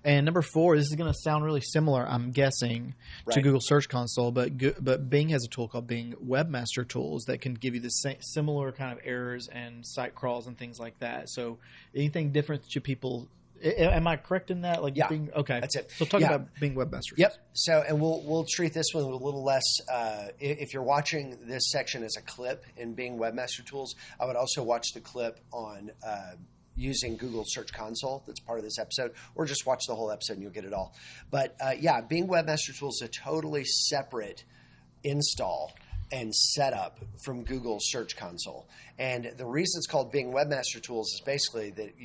And number 4, this is going to sound really similar, I'm guessing, to Google Search Console, but Bing has a tool called Bing Webmaster Tools that can give you the similar kind of errors and site crawls and things like that. So anything different to people? Am I correct in that? Yeah. Bing, okay. That's it. So talk about Bing Webmaster Tools. Yep. So, and we'll treat this one a little less. If you're watching this section as a clip in Bing Webmaster Tools, I would also watch the clip on using Google Search Console that's part of this episode, or just watch the whole episode and you'll get it all. But Bing Webmaster Tools is a totally separate install and setup from Google Search Console. And the reason it's called Bing Webmaster Tools is basically that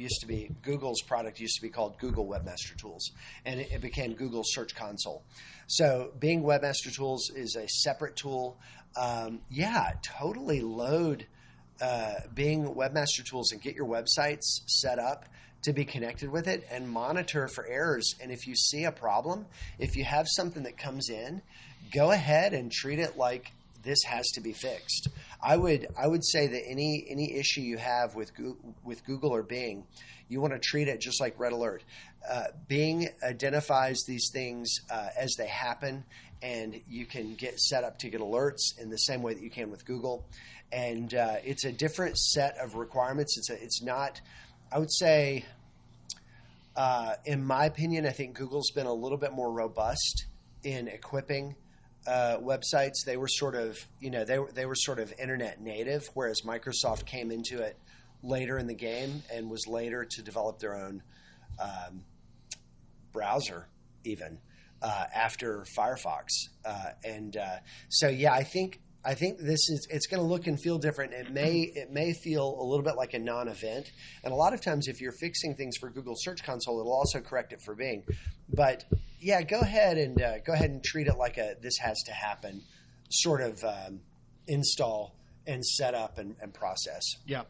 Google's product used to be called Google Webmaster Tools, and it became Google Search Console. So Bing Webmaster Tools is a separate tool. Totally load Bing Webmaster Tools and get your websites set up to be connected with it and monitor for errors. And if you see a problem, if you have something that comes in, go ahead and treat it like this has to be fixed. I would say that any issue you have with Google or Bing, you want to treat it just like Red Alert. Bing identifies these things as they happen, and you can get set up to get alerts in the same way that you can with Google. And it's a different set of requirements. It's not. I would say, in my opinion, I think Google's been a little bit more robust in equipping websites. They were sort of, they were sort of internet native, whereas Microsoft came into it later in the game and was later to develop their own browser, even after Firefox. I think it's going to look and feel different. It may feel a little bit like a non-event, and a lot of times if you're fixing things for Google Search Console, it'll also correct it for Bing. But go ahead and treat it like this has to happen sort of install and set up and process. Yeah.